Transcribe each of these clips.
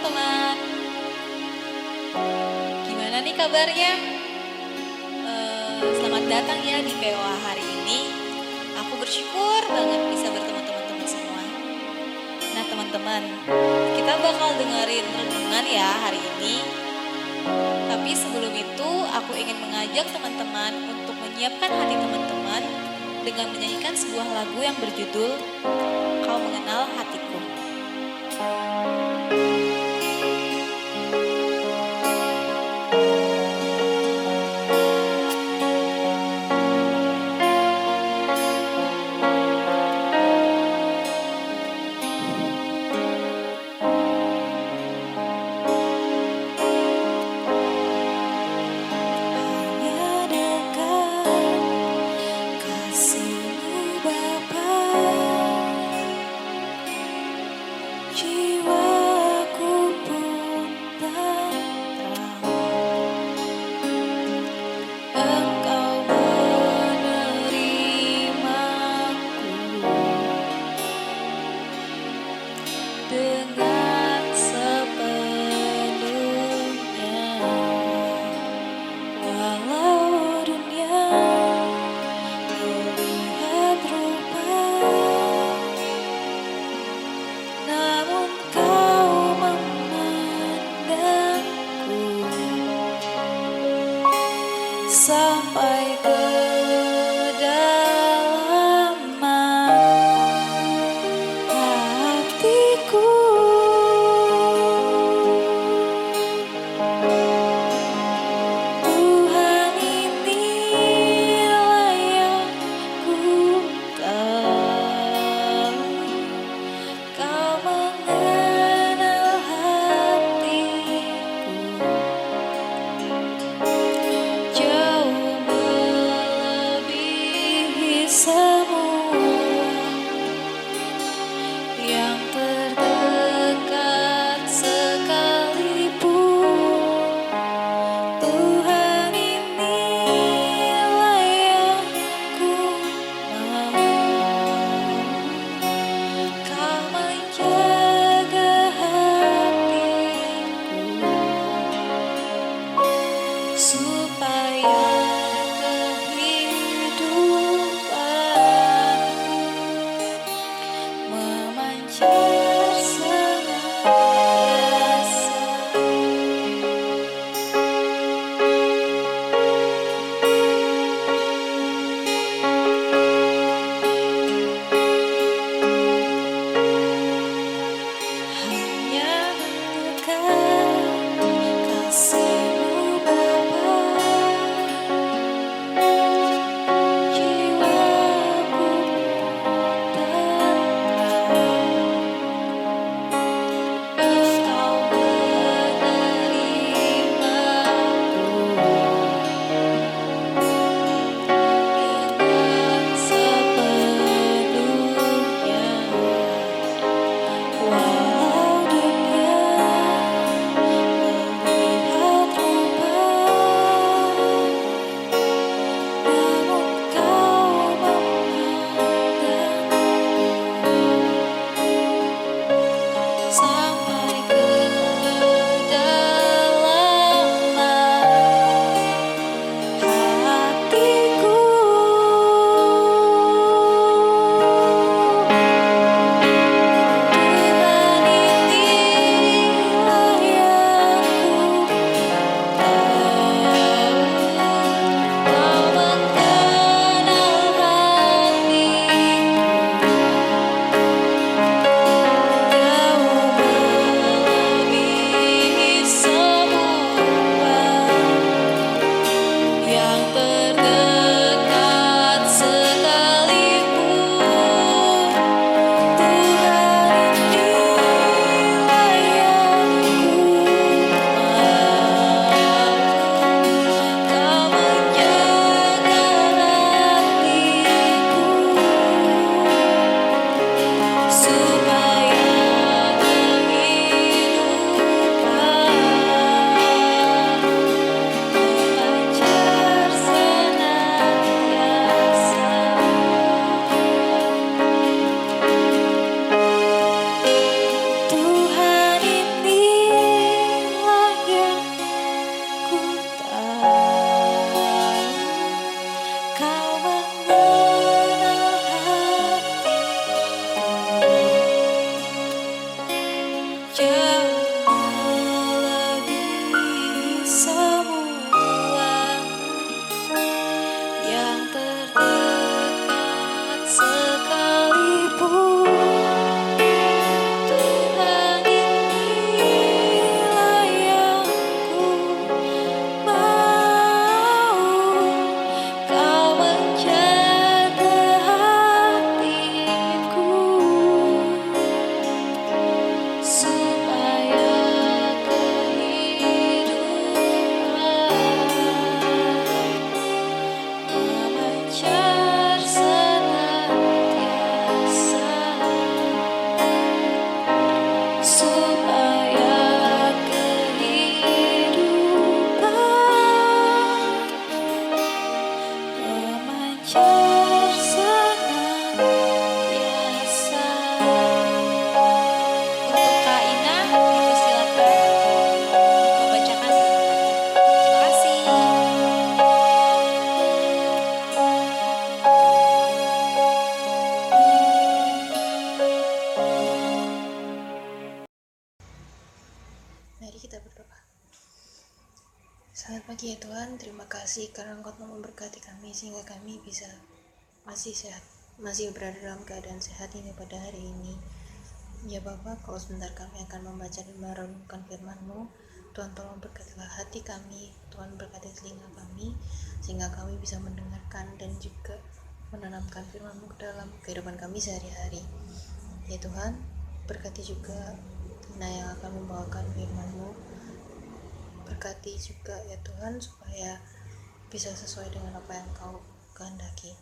teman-teman. Gimana nih kabarnya? Selamat datang ya di POA hari ini. Aku bersyukur banget bisa bertemu teman-teman semua. Nah teman-teman, kita bakal dengerin renungan ya hari ini. Tapi sebelum itu aku ingin mengajak teman-teman untuk menyiapkan hati teman-teman dengan menyanyikan sebuah lagu yang berjudul Kau Mengenal Hatiku. Dengan sepenuhnya, walau dunia melihat rupa, namun kau memandangku sampai ke jauh jauh melebihi semua yang terdekat sekalipun. Tuhan, inilah yang ku mau, Kau menjaga hatiku supaya memancar senantiasa, supaya kehidupan memancar senantiasa. Untuk Kak Ina, dipersilakan membacakan firman-Nya. Terima kasih. Mari kita berdoa. Selamat pagi ya Tuhan, terima kasih karena Engkau telah memberkati kami sehingga kami bisa masih sehat, masih berada dalam keadaan sehat hingga pada hari ini. Ya Bapa, kalau sebentar kami akan membaca dan merenungkan firman-Mu, Tuhan tolong berkatilah hati kami, Tuhan berkati telinga kami, sehingga kami bisa mendengarkan dan juga menanamkan firman-Mu ke dalam kehidupan kami sehari-hari. Ya Tuhan, berkati juga yang akan membawakan firman-Mu, berkati juga ya Tuhan supaya bisa sesuai dengan apa yang Kau kehendaki.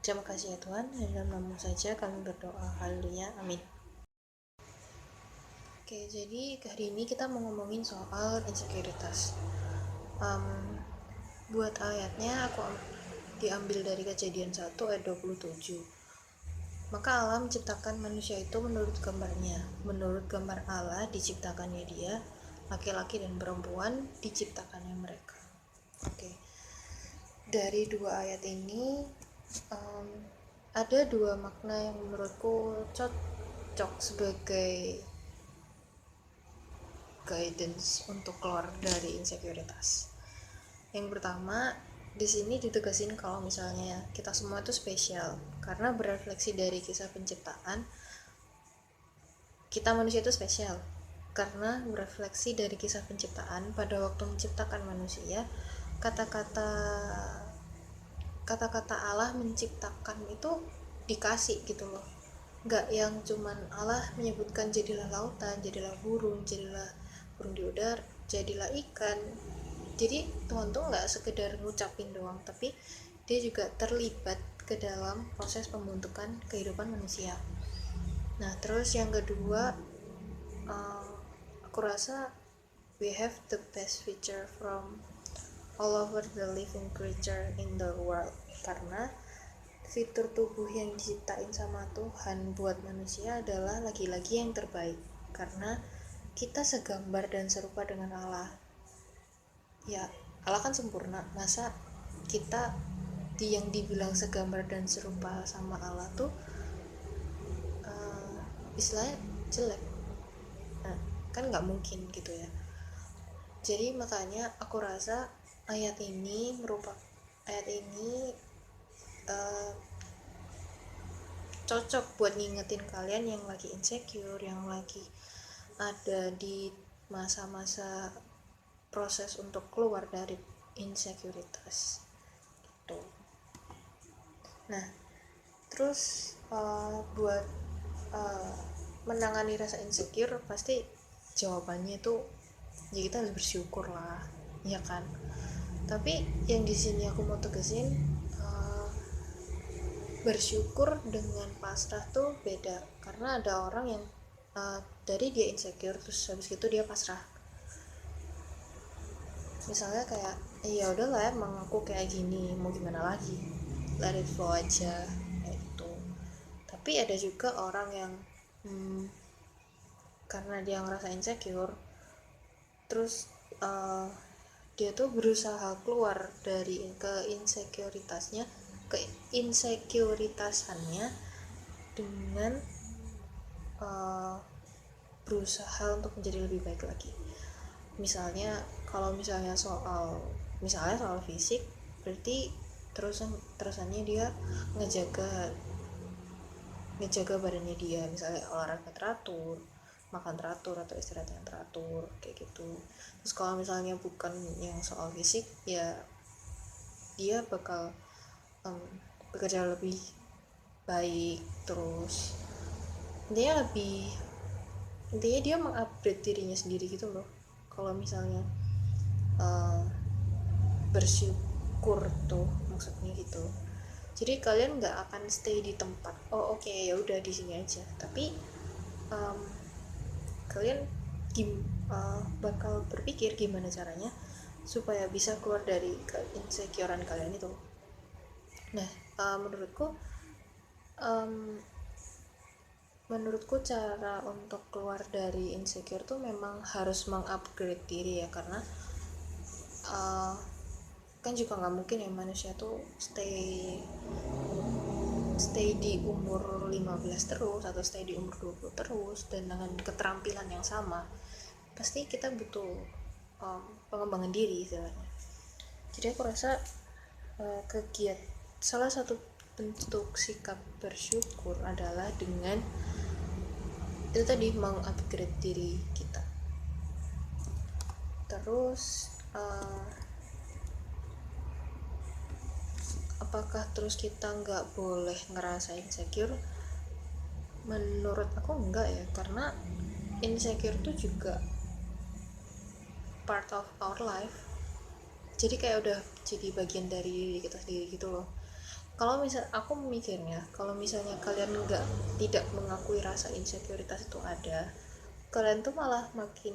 Terima kasih ya Tuhan, dalam nama-Mu saja kami berdoa, haleluya, amin. Oke, jadi hari ini kita mau ngomongin soal insekuritas. Buat ayatnya aku diambil dari Kejadian 1 ayat 27. Maka Allah menciptakan manusia itu menurut gambarnya. Menurut gambar Allah diciptakannya dia, laki-laki dan perempuan diciptakannya mereka. Oke. Dari dua ayat ini ada dua makna yang menurutku cocok sebagai guidance untuk keluar dari insekuritas. Yang pertama, di sini ditegasin kalau misalnya kita semua itu spesial karena berefleksi dari kisah penciptaan. Kita manusia itu spesial karena berefleksi dari kisah penciptaan. Pada waktu menciptakan manusia, kata-kata Allah menciptakan itu dikasih gitu loh, nggak yang cuman Allah menyebutkan jadilah lautan, jadilah burung di udara, jadilah ikan. Jadi Tuhan tuh nggak sekedar ngucapin doang, tapi dia juga terlibat ke dalam proses pembentukan kehidupan manusia. Nah terus yang kedua, aku rasa we have the best feature from all over the living creature in the world, karena fitur tubuh yang diciptain sama Tuhan buat manusia adalah laki-laki yang terbaik, karena kita segambar dan serupa dengan Allah. Ya, Allah kan sempurna, masa kita yang dibilang segambar dan serupa sama Allah tuh istilahnya jelek? Nah, kan nggak mungkin gitu ya. Jadi makanya aku rasa ayat ini cocok buat ngingetin kalian yang lagi insecure, yang lagi ada di masa-masa proses untuk keluar dari insekuritas gitu. Nah terus buat menangani rasa insecure, pasti jawabannya itu ya kita harus bersyukur lah, ya kan. Tapi yang di sini aku mau tegesin, bersyukur dengan pasrah tuh beda. Karena ada orang yang dari dia insecure terus habis itu dia pasrah. Misalnya kayak ya udahlah emang aku kayak gini, mau gimana lagi, let it flow aja kayak gitu. Tapi ada juga orang yang karena dia ngerasa insecure, terus dia tuh berusaha keluar dari keinsekuritasannya dengan berusaha untuk menjadi lebih baik lagi. Misalnya kalau misalnya soal fisik, berarti terusannya dia ngejaga badannya dia, misalnya olahraga teratur, makan teratur, atau istirahat yang teratur kayak gitu. Terus kalau misalnya bukan yang soal fisik, ya dia bakal bekerja lebih baik, terus intinya dia mengupgrade dirinya sendiri gitu loh. Kalau misalnya bersyukur tuh maksudnya gitu, jadi kalian nggak akan stay di tempat ya udah di sini aja, tapi kalian bakal berpikir gimana caranya supaya bisa keluar dari keinsecurean kalian itu. Nah, menurutku cara untuk keluar dari insecure tuh memang harus mengupgrade diri ya, karena kan juga nggak mungkin ya manusia tuh stay di umur 15 terus, atau stay di umur 20 terus dan dengan keterampilan yang sama. Pasti kita butuh pengembangan diri istilahnya. Jadi aku rasa salah satu bentuk sikap bersyukur adalah dengan itu tadi, mengupgrade diri kita. Terus apakah terus kita nggak boleh ngerasa insecure? Menurut aku enggak ya, karena insecure tuh juga part of our life. Jadi kayak udah jadi bagian dari diri kita sendiri gitu loh. Kalau aku mikirnya, kalau misalnya kalian tidak mengakui rasa insekuritas itu ada, kalian tuh malah makin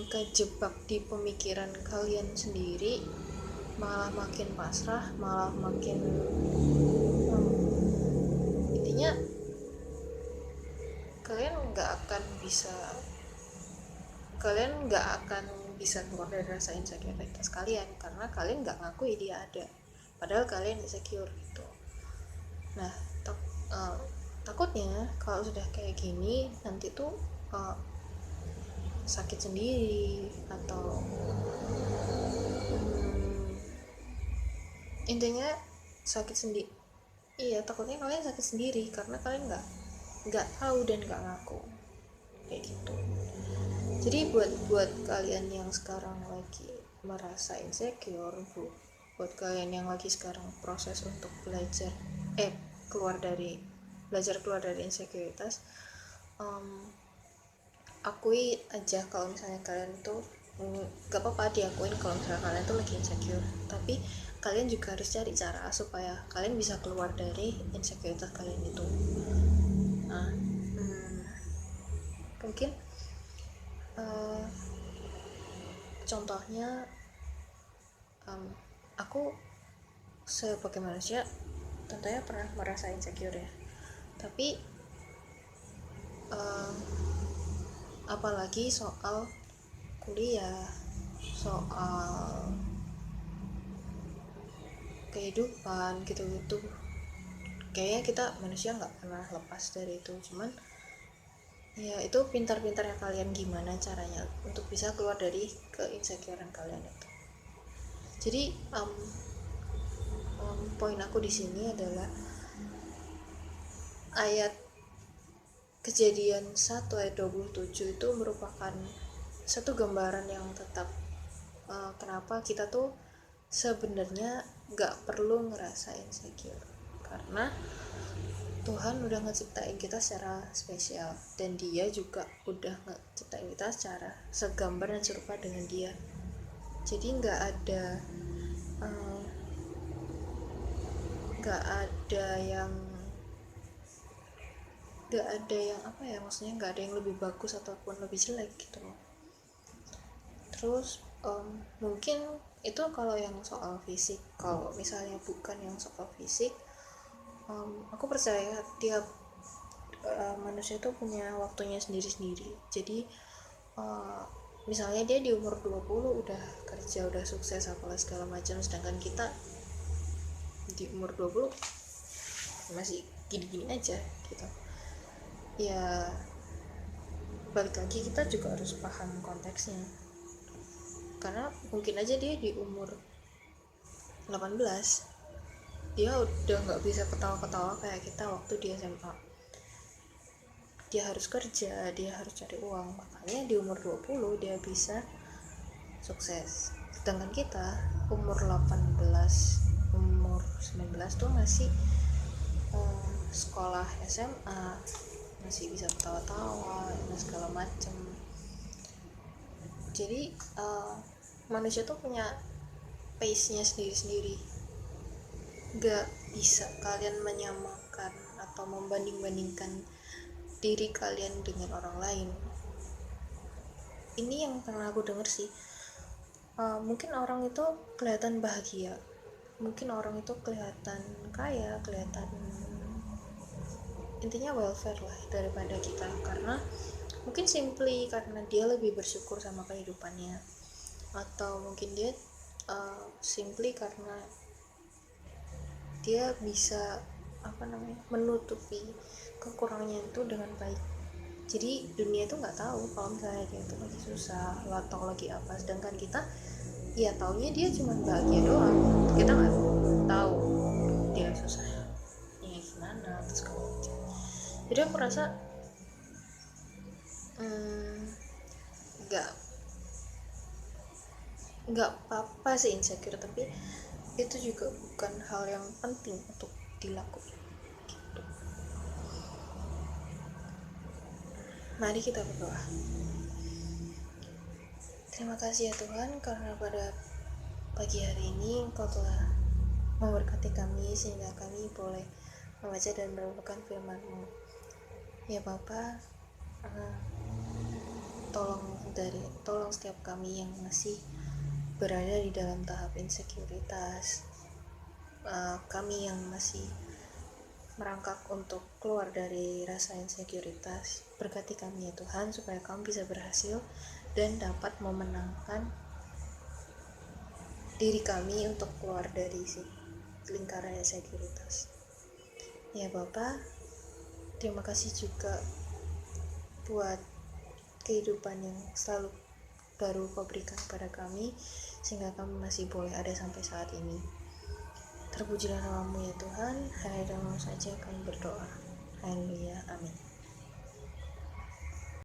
kejebak di pemikiran kalian sendiri, malah makin pasrah, malah makin intinya kalian nggak akan bisa keluar dari rasa insekuritas kalian, karena kalian nggak ngakui dia ada, padahal kalian insecure gitu. Nah, takutnya kalau sudah kayak gini nanti tuh sakit sendiri, atau intinya sakit sendiri. Iya, takutnya kalian sakit sendiri karena kalian nggak tahu dan nggak ngaku kayak gitu. Jadi buat kalian yang sekarang lagi merasa insecure, buat kalian yang lagi sekarang proses untuk belajar keluar dari insekuritas, akui aja kalau misalnya kalian tuh gak apa-apa diakuin kalau misalnya kalian tuh lagi insecure, tapi kalian juga harus cari cara supaya kalian bisa keluar dari insekuritas kalian itu. Nah, mungkin contohnya, aku sebagai manusia tentunya pernah merasa insecure ya, tapi apalagi soal kuliah, soal kehidupan gitu-gitu, kayaknya kita manusia nggak pernah lepas dari itu. Cuman ya itu pintar-pintarnya kalian gimana caranya untuk bisa keluar dari keinsecurean kalian itu. Jadi poin aku di sini adalah ayat Kejadian 1 ayat 27 itu merupakan satu gambaran yang tetap kenapa kita tuh sebenarnya nggak perlu ngerasa insecure, karena Tuhan udah ngeciptain kita secara spesial, dan dia juga udah ngeciptain kita secara segambar dan serupa dengan dia. Jadi nggak ada yang maksudnya nggak ada yang lebih bagus ataupun lebih jelek gitu loh. Terus mungkin itu kalau yang soal fisik. Kalau misalnya bukan yang soal fisik, aku percaya tiap manusia itu punya waktunya sendiri-sendiri. Jadi misalnya dia di umur 20 udah kerja, udah sukses apalah segala macam, sedangkan kita di umur 20 masih gini-gini aja gitu. Ya balik lagi kita juga harus paham konteksnya, karena mungkin aja dia di umur 18 dia udah nggak bisa ketawa-ketawa kayak kita waktu di SMA. Dia harus kerja, dia harus cari uang, makanya di umur 20 dia bisa sukses. Sedangkan kita umur 18, umur 19 tuh masih sekolah SMA, masih bisa ketawa-tawa dan segala macem. Jadi manusia tuh punya pace-nya sendiri-sendiri. Gak bisa kalian menyamakan atau membanding-bandingkan diri kalian dengan orang lain. Ini yang pernah aku denger sih. Mungkin orang itu kelihatan bahagia, mungkin orang itu kelihatan kaya, kelihatan intinya welfare lah daripada kita, karena mungkin simply karena dia lebih bersyukur sama kehidupannya, atau mungkin dia simply karena dia bisa menutupi kekurangannya itu dengan baik. Jadi dunia itu nggak tahu kalau misalnya dia itu lagi susah atau lagi apa, sedangkan kita ya taunya dia cuma bahagia doang, kita nggak tahu dia susahnya gimana terus segala macam. Jadi aku rasa nggak apa-apa sih insecure, tapi itu juga bukan hal yang penting untuk dilakukan gitu. Mari kita berdoa. Terima kasih ya Tuhan, karena pada pagi hari ini Engkau telah memberkati kami sehingga kami boleh membaca dan merenungkan firman-Mu. Ya Bapa, tolong setiap kami yang masih berada di dalam tahap insekuritas, kami yang masih merangkak untuk keluar dari rasa insekuritas, berkati kami ya Tuhan, supaya kami bisa berhasil dan dapat memenangkan diri kami untuk keluar dari lingkaran insekuritas. Ya Bapa, terima kasih juga buat kehidupan yang selalu baru Kau berikan kepada kami, sehingga kami masih boleh ada sampai saat ini. Terpujilah nama-Mu ya Tuhan, hanya dalam saja kami berdoa. Haleluya, amin.